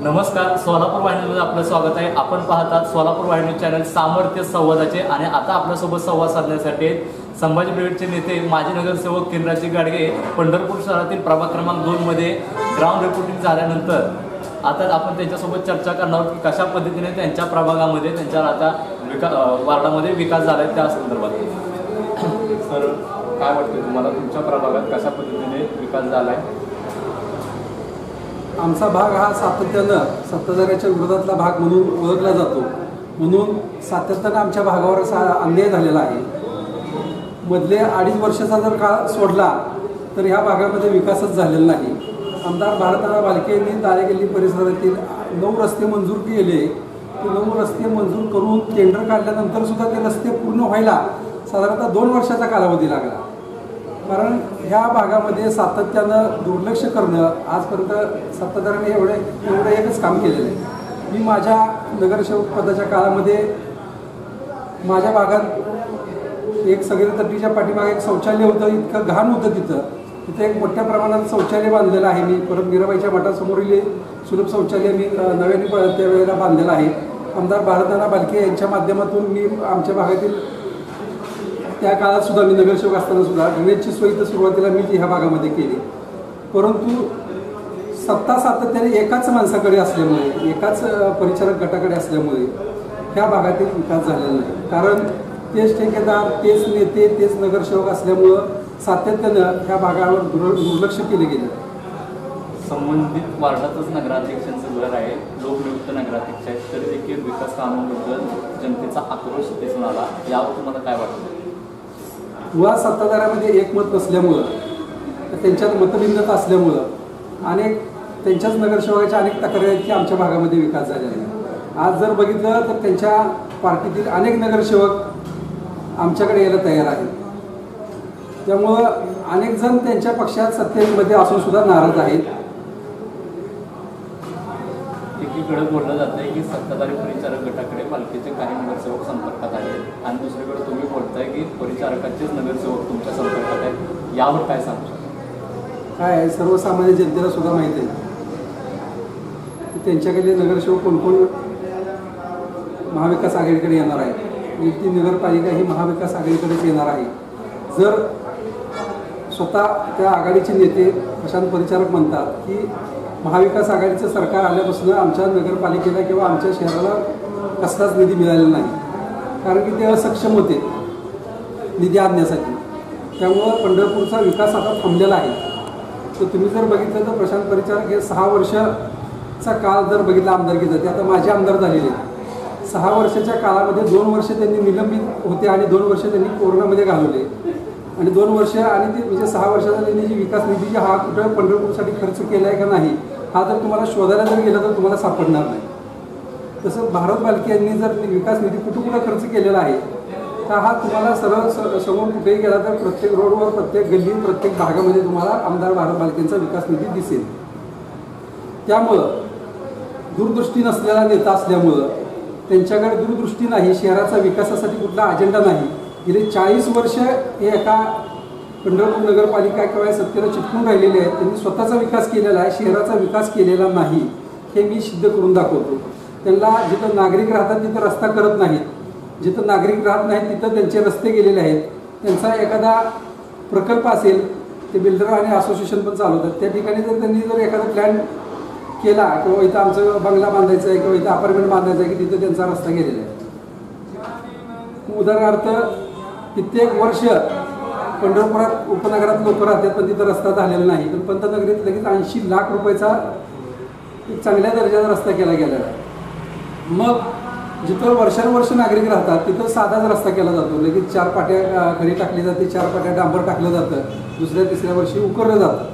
नमस्कार, सोलापूर वाहिनीमध्ये आपलं स्वागत आहे. आपण पाहतात सोलापूर वाहिनी चॅनल सामर्थ्य संवादाचे. आणि आता आपल्यासोबत संवाद साधण्यासाठी संभाजी ब्रिगेडचे नेते माजी नगरसेवक किरणराजे गाडगे पंढरपूर शहरातील प्रभाग क्रमांक 2 मध्ये ग्राउंड रिपोर्टिंग झाल्यानंतर आता आपण त्यांच्यासोबत चर्चा करणार आहोत की कशा पद्धतीने त्यांच्या प्रभागामध्ये त्यांच्या आता वार्डामध्ये विकास झाला आहे त्या संदर्भात. सर, काय वाटतं तुम्हाला, तुमच्या प्रभागात कशा पद्धतीने विकास झाला आहे? आमचा भाग हा सातत्यानं सत्ताधाऱ्याच्या विरोधातला भाग म्हणून ओळखला जातो. म्हणून सातत्यानं आमच्या भागावर असा अन्याय झालेला आहे. मधले 2.5 वर्षाचा जर काळ सोडला तर ह्या भागामध्ये विकासच झालेला नाही. आमदार भारतराव भालके यांनी दारेगल्ली परिसरातील 9 रस्ते मंजूर केले. ते 9 रस्ते मंजूर करून टेंडर काढल्यानंतर सुद्धा ते रस्ते पूर्ण व्हायला साधारणतः 2 वर्षाचा कालावधी लागला. कारण ह्या भागामध्ये सातत्यानं दुर्लक्ष करणं, आजपर्यंत सत्ताधाऱ्यांनी एवढं एकच काम केलेलं आहे. मी माझ्या नगरसेवक पदाच्या काळामध्ये माझ्या भागात एक सगळ्या तटीच्या पाठीमागे एक शौचालय होतं. इतकं घाण होतं तिथं एक मोठ्या प्रमाणात शौचालय बांधलेलं आहे. मी परत मीराबाईच्या मठासमोरील सुलभ शौचालय मी नव्याने त्यावेळेला बांधलेलं आहे. आमदार भारतराव भालके यांच्या माध्यमातून मी आमच्या भागातील त्या काळात सुद्धा मी नगरसेवक असताना सुद्धा ड्रेनेजची सोय तर सुरुवातीला मी ह्या भागामध्ये केली. परंतु सत्ता सातत्याने एकाच माणसाकडे असल्यामुळे, एकाच परिचारक गटाकडे असल्यामुळे ह्या भागातील विकास झालेला नाही. कारण तेच ठेकेदार, तेच नेते, तेच नगरसेवक असल्यामुळं सातत्यानं ह्या भागावर दुर्लक्ष केले गेले. संबंधित वार्डातच नगराध्यक्षांचं घर आहे, लोकनियुक्त नगराध्यक्ष आहेत, तरी देखील विकास कामांबद्दल जनतेचा आक्रोश दिसून आला. यावर तुम्हाला काय वाटतं? मुळात सत्ताधाऱ्यामध्ये एकमत नसल्यामुळं, त्यांच्यात मतभिन्नता असल्यामुळं अनेक त्यांच्याच नगरसेवकाच्या अनेक तक्रारी आहेत की आमच्या भागामध्ये विकास झालेला नाही. आज जर बघितलं तर त्यांच्या पार्टीतील अनेक नगरसेवक आमच्याकडे यायला तयार आहेत. त्यामुळं अनेक जण त्यांच्या पक्षात सत्तेमध्ये असून सुद्धा नाराज आहेत. एकीकडे बोललं जात आहे की सत्ताधारी परिचारक गटाकडे पालिकेचे काही नगरसेवक संपर्कात आहेत आणि दुसरीकडे तुम्ही बोलताय की परिचारकाचेच नगरसेवक तुमच्या संपर्कात आहेत. यावर काय सांगू शकता? काय आहे, सर्वसामान्य जनतेला सुद्धा माहीत आहे की त्यांच्याकडे नगरसेवक कोण कोण महाविकास आघाडीकडे येणार आहे. ती नगरपालिका ही महाविकास आघाडीकडेच येणार आहे. जर स्वतः त्या आघाडीचे नेते प्रशांत परिचारक म्हणतात की महाविकास आघाडीचं सरकार आल्यापासून आमच्या नगरपालिकेला किंवा आमच्या शहराला कसलाच निधी मिळालेला नाही, कारण की ते असक्षम होते निधी आणण्यासाठी. त्यामुळं पंढरपूरचा विकास आता थांबलेला आहे. तर तुम्ही जर बघितलं तर प्रशांत परिचारक हे 6 वर्षाचा काळ जर बघितला आमदारकीचा, ते आता माझे आमदार झालेले. 6 वर्षाच्या काळामध्ये 2 वर्ष त्यांनी निलंबित होते आणि 2 वर्ष त्यांनी कोरोनामध्ये घालवले. आणि 2 वर्ष आणि ते म्हणजे 6 वर्षाचा त्यांनी जी विकास निधी हा कुठं पंढरपूरसाठी खर्च केला आहे का नाही, हा जर तुम्हाला शोधायला जर गेला तर तुम्हाला सापडणार नाही. तसं भारत भालके यांनी जर विकास निधी कुठं खर्च केलेला आहे तर हा तुम्हाला सरळ समोर कुठेही गेला तर प्रत्येक रोडवर, प्रत्येक गल्लीत, प्रत्येक भागामध्ये तुम्हाला आमदार भारत भालकेंचा विकास निधी दिसेल. त्यामुळं दूरदृष्टी नसलेला नेता असल्यामुळं त्यांच्याकडे दूरदृष्टी नाही, शहराचा विकासासाठी कुठला अजेंडा नाही. गेले 40 वर्ष हे एका पंढरपूर नगरपालिका किंवा सत्तेला चिटकून राहिलेले आहेत. त्यांनी स्वतःचा विकास केलेला आहे, शहराचा विकास केलेला नाही. हे मी सिद्ध करून दाखवतो. त्यांना जिथं नागरिक राहतात तिथं रस्ता करत नाहीत, जिथं नागरिक राहत नाहीत तिथं त्यांचे रस्ते गेलेले आहेत. त्यांचा एखादा प्रकल्प असेल, ते बिल्डर आणि असोसिएशन पण चालवतात, त्या ठिकाणी जर त्यांनी जर एखादा प्लॅन केला किंवा इथं आमचं बंगला बांधायचं आहे किंवा इथं अपार्टमेंट बांधायचं आहे की तिथं त्यांचा रस्ता गेलेला आहे. उदाहरणार्थ कित्येक वर्ष पंढरपुरात उपनगरात लोक राहतात पण तिथं रस्ता झालेला नाही, पण पंतनगरीत लगेच 80 लाख रुपयाचा एक चांगल्या दर्जाचा रस्ता केला गेलेला आहे. मग जिथं वर्षानुवर्ष नागरिक राहतात तिथं साधाच रस्ता केला जातो, लगेच 4 पाट्या खडी टाकली जाते, 4 पाट्या डांबर टाकलं जातं, दुसऱ्या तिसऱ्या वर्षी उकरलं जातं.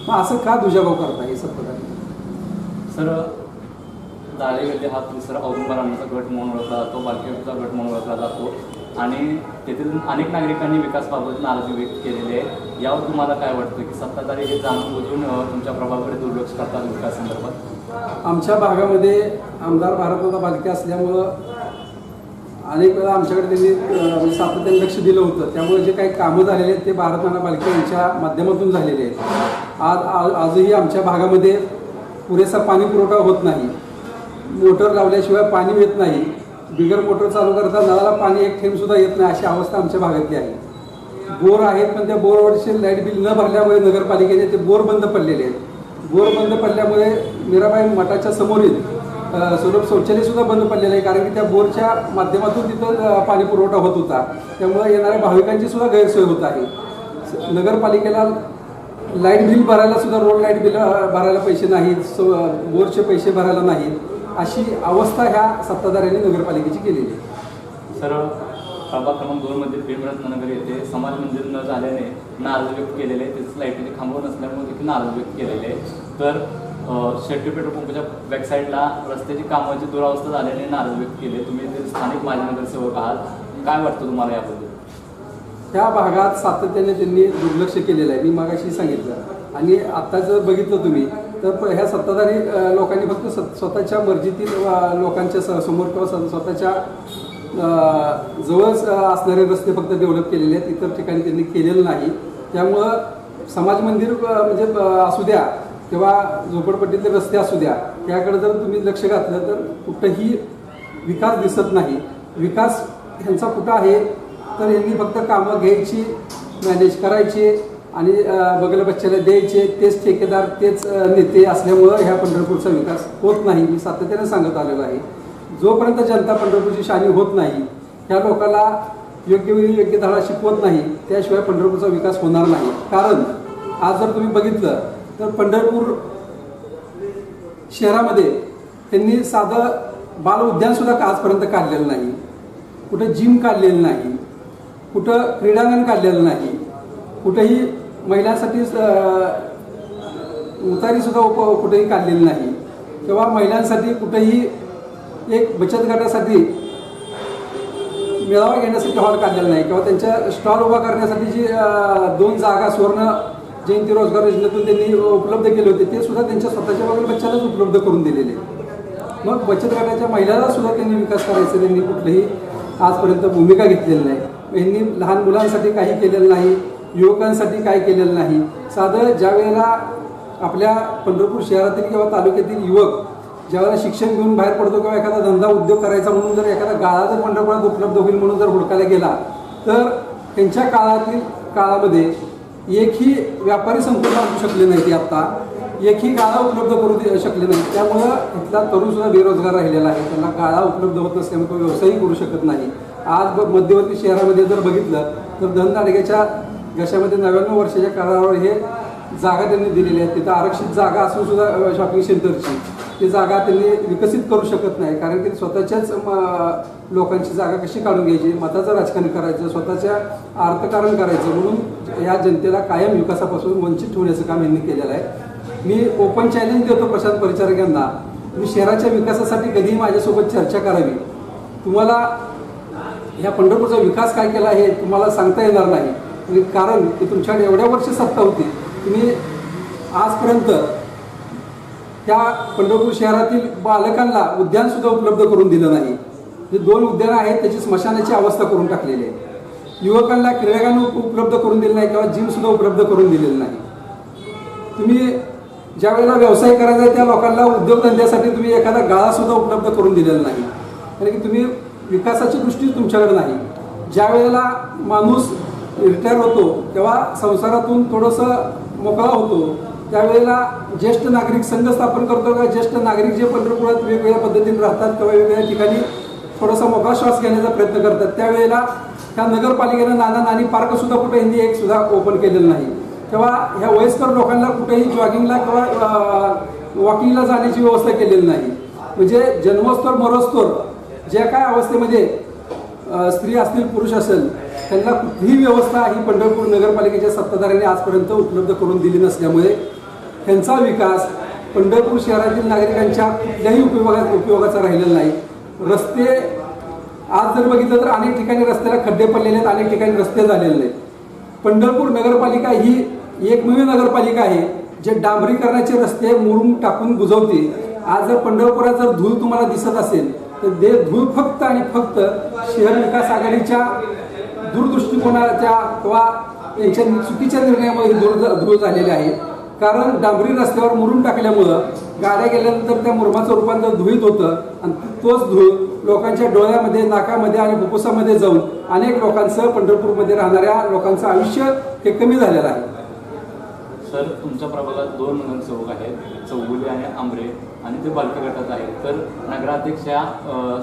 मग असं का दुजाभाव करता हे सत्ताधारी? सर, दारेगल्ली हा परिसर औदुंबरांचा गट म्हणून ओळखला जातो, बालकेचा गट म्हणून ओळखला जातो आणि तेथील अनेक नागरिकांनी विकासाबाबत नाराजी व्यक्त केलेली आहे. यावर तुम्हाला काय वाटतं की सत्ताधारी हे जाणून बुजून तुमच्या प्रभावाकडे दुर्लक्ष करतात विकास संदर्भात? आमच्या भागामध्ये आमदार भारतराव भालके असल्यामुळं अनेक वेळा आमच्याकडे त्यांनी सातत्याने लक्ष दिलं होतं. त्यामुळे जे काही कामं झालेले आहेत ते भारतराव भालके यांच्या माध्यमातून झालेले आहेत. आजही आमच्या भागामध्ये पुरेसा पाणी पुरवठा होत नाही, मोटर लावल्याशिवाय पाणी येत नाही, बिगर मोटर चालू करता नळाला पाणी एक थेंब सुद्धा येत नाही, अशी अवस्था आमच्या भागातली आहे. बोर आहेत पण त्या बोरवरचे लाईट बिल न भरल्यामुळे नगरपालिकेने ते बोर बंद पडलेले आहेत. बोर बंद पडल्यामुळे मीराबाई मठाच्या समोरील सुलभ शौचालय सुद्धा बंद पडलेलं आहे, कारण की त्या बोरच्या माध्यमातून तिथं पाणी पुरवठा होत होता. त्यामुळे येणाऱ्या भाविकांची सुद्धा गैरसोय होत आहे. नगरपालिकेला लाईट बिल भरायला सुद्धा रोड लाईट बिल भरायला पैसे नाहीत, बोरचे पैसे भरायला नाहीत, अशी अवस्था ह्या सत्ताधाऱ्यांनी नगरपालिकेची केलेली आहे. सर, प्रभाग क्रमांक 2 मध्ये प्रेमरत्न नगर येथे समाज मंदिर न झाल्याने नाराज व्यक्त केलेले आहे. त्याचं लाईटीचे खांब नसल्यामुळे देखील नाराज व्यक्त केलेले आहे. तर शेट्टी पेट्रोल पंपच्या बॅकसाईडला रस्त्याची कामाची दुरावस्था झाल्याने नाराज व्यक्त केले. तुम्ही ते स्थानिक माजी नगरसेवक आहात, काय वाटतं तुम्हाला याबद्दल? त्या भागात सातत्याने त्यांनी दुर्लक्ष केलेलं आहे, मी मागाशी सांगितलं. आणि आता जर बघितलं तुम्ही तर ह्या सत्ताधारी लोकांनी फक्त स्वतःच्या मर्जीतील लोकांच्या समोर किंवा स्वतःच्या जवळच असणारे रस्ते फक्त डेव्हलप केलेले आहेत, इतर ठिकाणी त्यांनी केलेलं नाही. त्यामुळं समाज मंदिर म्हणजे असू द्या किंवा झोपडपट्टीतले रस्ते असू द्या, त्याकडे जर तुम्ही लक्ष घातलं तर कुठंही विकास दिसत नाही. विकास ह्यांचा कुठं आहे तर यांनी फक्त कामं घ्यायची, मॅनेज करायचे आणि बगल बच्च्याला द्यायचे, तेच ठेकेदार तेच नेते असल्यामुळं ह्या पंढरपूरचा विकास होत नाही. मी सातत्याने सांगत आलेलो आहे. जोपर्यंत जनता पंढरपूरची शानी होत नाही, ह्या लोकांना योग्य वेळी योग्य धडा शिकवत नाही, त्याशिवाय पंढरपूरचा विकास होणार नाही. कारण आज जर तुम्ही बघितलं तर पंढरपूर शहरामध्ये त्यांनी साधं बाल उद्यान सुद्धा आजपर्यंत काढलेलं नाही, कुठं जिम काढलेलं नाही, कुठं क्रीडांगण काढलेलं नाही, कुठेही महिलांसाठी उतारी सुद्धा कुठेही काढलेली नाही, किंवा महिलांसाठी कुठेही एक बचत गटासाठी मेळावा घेण्यासाठी हॉल काढलेला नाही, किंवा त्यांच्या स्टॉल उभा करण्यासाठी जी 2 जागा सुवर्ण जयंती रोजगार योजनेतून त्यांनी उपलब्ध केले होते, ते सुद्धा त्यांच्या स्वतःच्या बगल बच्च्यालाच उपलब्ध करून दिलेले. मग बचत गटाच्या महिलांना सुद्धा त्यांनी विकास करायचं त्यांनी कुठलीही आजपर्यंत भूमिका घेतलेली नाही. यांनी लहान मुलांसाठी काही केलेलं नाही, युवकांसाठी काय केलेलं नाही. साधं ज्या वेळेला आपल्या पंढरपूर शहरातील किंवा तालुक्यातील युवक ज्यावेळेला शिक्षण घेऊन बाहेर पडतो किंवा एखादा धंदा उद्योग करायचा म्हणून जर एखादा गाळा जर पंढरपुरात उपलब्ध होईल म्हणून जर हुडकायला गेला तर त्यांच्या काळामध्ये एकही व्यापारी संकुल आणू शकले नाही, ते आत्ता एकही गाळा उपलब्ध करू शकले नाही. त्यामुळं इथला तरुण सुद्धा बेरोजगार राहिलेला आहे. त्यांना गाळा उपलब्ध होत नसल्यामुळे तो व्यवसायही करू शकत नाही. आज मध्यवर्ती शहरामध्ये जर बघितलं तर धनदाडग्याच्या घशामध्ये 99 वर्षाच्या काळावर हे जागा त्यांनी दिलेली आहे. तिथं आरक्षित जागा असून सुद्धा शॉपिंग सेंटरची ती जागा त्यांनी विकसित करू शकत नाही, कारण की स्वतःच्याच लोकांची जागा कशी काढून घ्यायची, मताचं राजकारण करायचं, स्वतःच्या अर्थकारण करायचं, म्हणून या जनतेला कायम विकासापासून वंचित ठेवण्याचं काम यांनी केलेलं आहे. मी ओपन चॅलेंज देतो प्रशांत परिचारक यांना, तुम्ही शहराच्या विकासासाठी कधीही माझ्यासोबत चर्चा करावी. तुम्हाला ह्या पंढरपूरचा विकास काय केला हे तुम्हाला सांगता येणार नाही, कारण की तुमच्याकडे एवढ्या वर्ष सत्ता होती, तुम्ही आजपर्यंत त्या पंढरपूर शहरातील बालकांना उद्यान सुद्धा उपलब्ध करून दिलं नाही. जे 2 उद्यानं आहेत त्याची स्मशानाची अवस्था करून टाकलेली आहे. युवकांना क्रीडांगण उपलब्ध करून दिलं नाही किंवा जिम सुद्धा उपलब्ध करून दिलेलं नाही. तुम्ही ज्या वेळेला व्यवसाय करायचा आहे त्या लोकांना उद्योगधंद्यासाठी तुम्ही एखादा गाळा सुद्धा उपलब्ध करून दिलेला नाही, कारण की तुम्ही विकासाची दृष्टी तुमच्याकडे नाही. ज्या वेळेला माणूस रिटायर होतो तेव्हा संसारातून थोडंसं मोकळा होतो, त्यावेळेला ज्येष्ठ नागरिक संघ स्थापन करतो का ज्येष्ठ नागरिक जे पंढरपुरात वेगवेगळ्या पद्धतीने राहतात किंवा वेगवेगळ्या ठिकाणी थोडासा मोकळा श्वास घेण्याचा प्रयत्न करतात, त्यावेळेला त्या नगरपालिकेनं नाना पार्क सुद्धा कुठे यांनी एक सुद्धा ओपन केलेलं नाही. तेव्हा ह्या वयस्कर लोकांना कुठेही जॉगिंगला किंवा वॉकिंगला जाण्याची व्यवस्था केलेली नाही. म्हणजे जन्मोत्तर मरोत्तर ज्या काय अवस्थेमध्ये स्त्री असतील पुरुष असेल त्यांना कुठलीही व्यवस्था ही पंढरपूर नगरपालिकेच्या सत्ताधाऱ्यांनी आजपर्यंत उपलब्ध करून दिली नसल्यामुळे त्यांचा विकास पंढरपूर शहरातील नागरिकांच्या कुठल्याही उपयोगाचा राहिलेला नाही. रस्ते आज जर बघितलं तर अनेक ठिकाणी रस्त्याला खड्डे पडलेले आहेत, अनेक ठिकाणी रस्ते झालेले आहेत. पंढरपूर नगरपालिका ही एकमेव नगरपालिका आहे जे डांबरीकरणाचे रस्ते मुरुम टाकून बुजवते. आज जर पंढरपुरात जर धूळ तुम्हाला दिसत असेल तर ते धूळ फक्त आणि फक्त शहर विकास आघाडीच्या दूरदृष्टिकोनाच्या किंवा यांच्या चुकीच्या निर्णयामुळे धूळ झालेले आहे. कारण डांबरी रस्त्यावर मुरुम टाकल्यामुळं गाड्या गेल्यानंतर त्या मुरुमाचं रूपांतर धुळीत होतं आणि तोच धूळ लोकांच्या डोळ्यामध्ये, नाकामध्ये आणि फुफ्फुसामध्ये जाऊन अनेक लोकांचं, पंढरपूरमध्ये राहणाऱ्या लोकांचं आयुष्य हे कमी झालेलं आहे. सर, तुमच्या प्रभागात 2 नगरसेवक आहेत, चौगुले आणि आंबरे, आणि ते बालकी गटात आहेत. तर नगराध्यक्ष या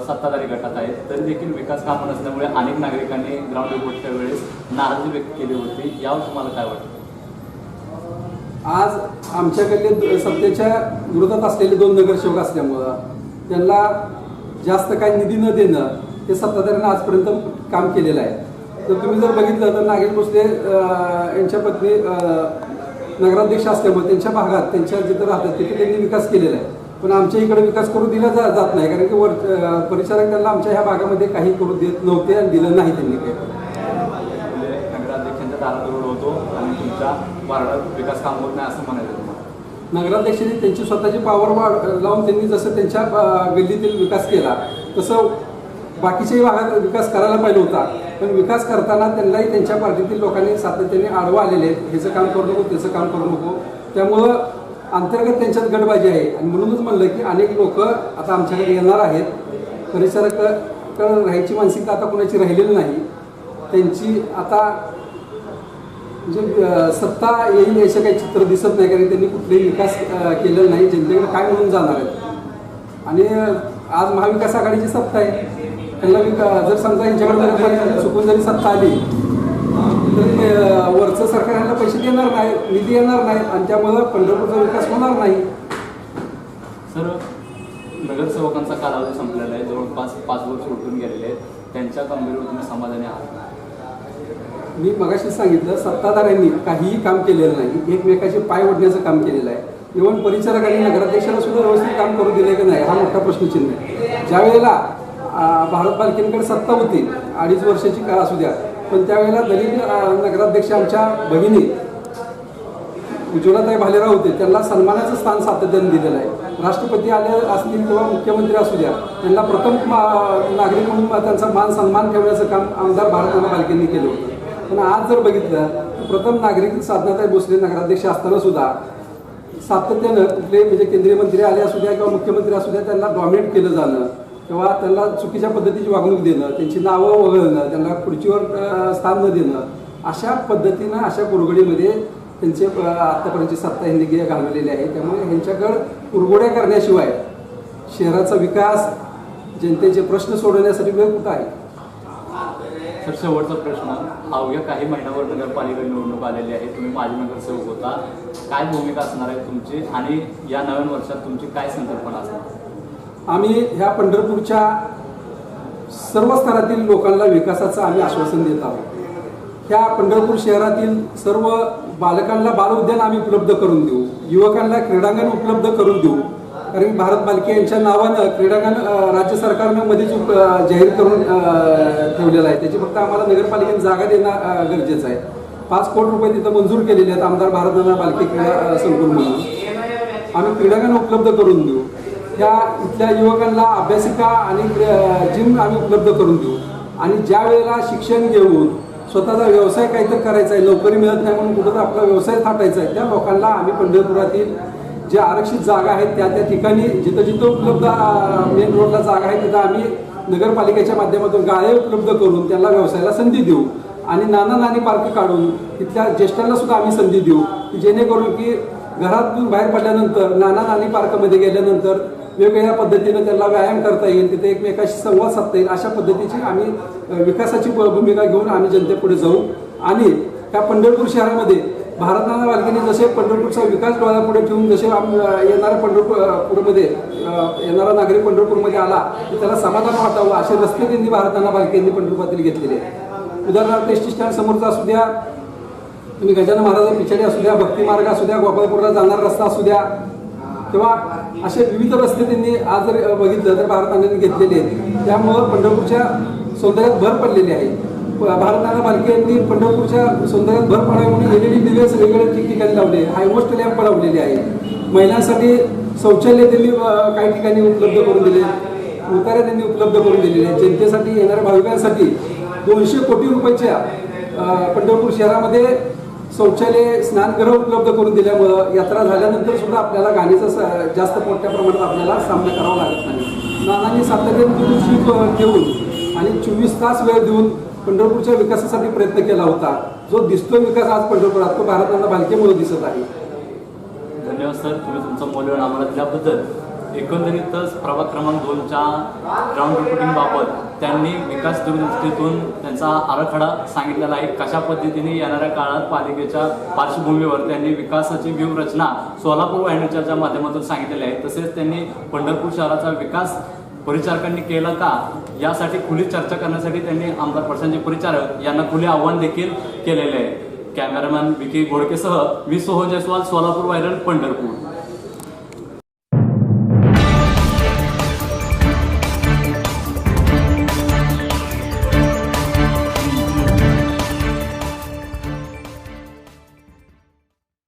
सत्ताधारी गटात आहेत. तरी देखील विकास कामं नसल्यामुळे अनेक नागरिकांनी ग्राउंड रिपोर्टच्या वेळेस नाराजी व्यक्त केली होती. यावर तुम्हाला काय वाटतं? आज आमच्याकडले सत्तेच्या विरोधात असलेले 2 नगरसेवक असल्यामुळं त्यांना जास्त काही निधी न देणं हे सत्ताधाऱ्यांनी आजपर्यंत काम केलेलं आहे. तर तुम्ही जर बघितलं तर नागेश भोसले यांच्या पत्नी नगराध्यक्ष असल्यामुळे त्यांच्या भागात, त्यांच्या जिथं राहतात तिथे त्यांनी विकास केलेला आहे. पण आमच्या इकडे विकास करू दिला जात नाही, कारण की परिचारक त्यांना आमच्या ह्या भागामध्ये काही करू देत नव्हते आणि दिलं नाही त्यांनी काही. नगराध्यक्षांच्या दारात रोड होतो आणि तुमच्या वार्डात विकास काम होत नाही असं म्हणायचं तुम्हाला? नगराध्यक्षांनी त्यांची स्वतःची पावर लावून त्यांनी जसं त्यांच्या गल्लीतील विकास केला तसं बाकीच्याही भागात विकास करायला पाहिजे होता. पण विकास करताना त्यांनाही त्यांच्या पार्टीतील लोकांनी सातत्याने आडवं आलेले आहेत, ह्याचं काम करू नको, त्याचं काम करू नको. त्यामुळं अंतर्गत त्यांच्यात गटबाजी आहे आणि म्हणूनच म्हणलं की अनेक लोक आता आमच्याकडे येणार आहेत. परिचारक राहायची मानसिकता आता कोणाची राहिलेली नाही. त्यांची आता म्हणजे सत्ता येईल याचं काही चित्र दिसत नाही, कारण त्यांनी कुठलाही विकास केलेला नाही. जनतेकडे काय म्हणून जाणार आहेत? आणि आज महाविकास आघाडीची सत्ता आहे. त्यांना जर समजा यांच्याकडे चुकून जरी सत्ता आली तर वरचं सरकार यांना पैसे देणार नाही, निधी येणार नाही आणि त्यामुळं पंढरपूरचा विकास होणार नाही. सर, नगरसेवकांचा कालावधी संपलेला आहे, जवळपास 5 वर्ष उठून गेलेले आहेत. त्यांच्या कामगिरीवर तुम्ही समाधानी आहात? मी मगाशी सांगितलं, सत्ताधाऱ्यांनी काहीही काम केलेलं नाही, एकमेकाचे पाय ओढण्याचं काम केलेलं आहे. इव्हन परिचारकांनी नगराध्यक्षाला सुद्धा व्यवस्थित काम करू दिले की नाही हा मोठा प्रश्नचिन्ह आहे. ज्या वेळेला भारत बालकेंकडे सत्ता होती 2.5 वर्षाची का असू द्या, पण त्यावेळेला दलित नगराध्यक्ष आमच्या भगिनी उज्ज्वलाताई भालेराव होते, त्यांना सन्मानाचं स्थान सातत्याने दिलेलं आहे. राष्ट्रपती आले असतील किंवा मुख्यमंत्री असू द्या, त्यांना प्रथम नागरिक म्हणून त्यांचा मान सन्मान ठेवण्याचं काम आमदार भारत बालकेंनी केलं होतं. पण आज जर बघितलं तर प्रथम नागरिक साधनाताई भोसले नगराध्यक्ष असताना सुद्धा सातत्यानं कुठले म्हणजे केंद्रीय मंत्री आले असू द्या किंवा मुख्यमंत्री असू द्या, त्यांना डॉमिनेट केलं जाणं किंवा त्यांना चुकीच्या पद्धतीची वागणूक देणं, त्यांची नावं वगळणं, त्यांना खुर्चीवर स्थान न देणं, अशा पद्धतीनं अशा कुरघोडीमध्ये त्यांचे आत्तापर्यंतची सत्ता यांनी घालवलेली आहे. त्यामुळे ह्यांच्याकडं कुरघोड्या करण्याशिवाय शहराचा विकास, जनतेचे प्रश्न सोडवण्यासाठी वेळ कुठं आहे? सर, शेवटचा प्रश्न, अवघ्या काही महिन्यावर नगरपालिका निवडणूक आलेली आहे. तुम्ही माजी नगरसेवक होता, काय भूमिका असणार आहे तुमची आणि या नवीन वर्षात तुमची काय संकल्पना असणार? आम्ही ह्या पंढरपूरच्या सर्व स्तरातील लोकांना विकासाचं आम्ही आश्वासन देत आहोत. ह्या पंढरपूर शहरातील सर्व बालकांना बालउद्यान आम्ही उपलब्ध करून देऊ, युवकांना क्रीडांगण उपलब्ध करून देऊ. कारण बालक बालके यांच्या नावानं क्रीडांगण राज्य सरकारनं मध्येच जाहीर करून ठेवलेलं आहे. त्याची फक्त आम्हाला नगरपालिकेने जागा देणं गरजेचं आहे. 5 कोटी रुपये तिथं मंजूर केलेले आहेत आमदार भारत बालके क्रीडा संकुल म्हणून. आम्ही क्रीडांगण उपलब्ध करून देऊ. त्या इथल्या युवकांना अभ्यासिका आणि जिम आम्ही उपलब्ध करून देऊ. आणि ज्या वेळेला शिक्षण घेऊन स्वतःचा व्यवसाय काहीतरी करायचा आहे, नोकरी मिळत नाही म्हणून कुठं आपला व्यवसाय थाटायचा आहे, त्या लोकांना आम्ही पंढरपुरातील ज्या आरक्षित जागा आहेत त्या ठिकाणी जिथं जिथं उपलब्ध मेन रोडला जागा आहे तिथं आम्ही नगरपालिकेच्या माध्यमातून गाळे उपलब्ध करून त्यांना व्यवसायाला संधी देऊ. आणि नाना नानी पार्क काढून तिथल्या ज्येष्ठांना सुद्धा आम्ही संधी देऊ की जेणेकरून की घरातून बाहेर पडल्यानंतर नाना नानी पार्कमध्ये गेल्यानंतर वेगवेगळ्या पद्धतीनं त्यांना व्यायाम करता येईल, तिथे एकमेकाशी संवाद साधता येईल. अशा पद्धतीची आम्ही विकासाची भूमिका घेऊन आम्ही जनतेपुढे जाऊ. आणि त्या पंढरपूर शहरामध्ये भारतनाना बालकेंनी जसे पंढरपूरचा विकास डोळ्यापुढे ठेवून जसे येणाऱ्या पंढरपूरमध्ये येणारा नागरिक पंढरपूरमध्ये आला की त्याला समाधान वाटावं असे रस्ते त्यांनी भारतनाना बालकेंनी पंढरपुरातील घेतलेले. उदाहरणार्थ एस टी स्टँड समोरचा असू द्या, तुम्ही गजानन महाराज पिछाडी असू द्या, भक्ती मार्ग असू द्या, गोपाळपूरला जाणारा रस्ता असू द्या, किंवा असे विविध रस्ते त्यांनी आज जर बघितलं तर भारतनानांनी घेतलेले आहेत. त्यामुळं पंढरपूरच्या सौंदर्यात भर पडलेली आहे. भारतनाना बालके यांनी पंढरपूरच्या सौंदर्यात भर पडावी म्हणून LED दिवे सगळीकडे ठिकठिकाणी लावले, हायमोस्ट लॅम्प लावलेले आहे. महिलांसाठी शौचालय त्यांनी काही ठिकाणी उपलब्ध करून दिले, उतारे त्यांनी उपलब्ध करून दिलेले आहेत. जनतेसाठी येणाऱ्या भाविकांसाठी 200 कोटी रुपयाच्या पंढरपूर शहरामध्ये शौचालय स्नानगृह उपलब्ध करून दिल्यामुळं यात्रा झाल्यानंतर सुद्धा आपल्याला घाणीचा जास्त मोठ्या प्रमाणात आपल्याला सामना करावा लागत नाही. नानांनी सातत्याने दिवशी ठेवून आणि 24 तास वेळ देऊन पंढरपूरच्या विकासासाठी प्रयत्न केला होता. जो दिसतोय विकास आज पंढरपुरात तो भारताला बालकेमुळे दिसत आहे. धन्यवाद सर, तुम्ही तुमचा मौल्यवान आम्हाला दिल्याबद्दल. एकंदरीतच प्रभाग क्रमांक 2च्या ग्राउंड रिपोर्टिंगबाबत त्यांनी विकास दूरदृष्टीतून त्यांचा आराखडा सांगितलेला आहे. कशा पद्धतीने येणाऱ्या काळात पालिकेच्या पार्श्वभूमीवर त्यांनी विकासाची व्यूहरचना सोलापूर वाहिनीच्या माध्यमातून सांगितलेली आहे. तसेच त्यांनी पंढरपूर शहराचा विकास परिचारकांनी केला का यासाठी खुली चर्चा करण्यासाठी त्यांनी आमदार प्रशांतजी परिचारक यांना खुले आव्हान देखील केलेले आहे. कॅमेरामॅन विकी घोडकेसह मी सोहन जयस्वाल, सोलापूर व्हायरल, पंढरपूर.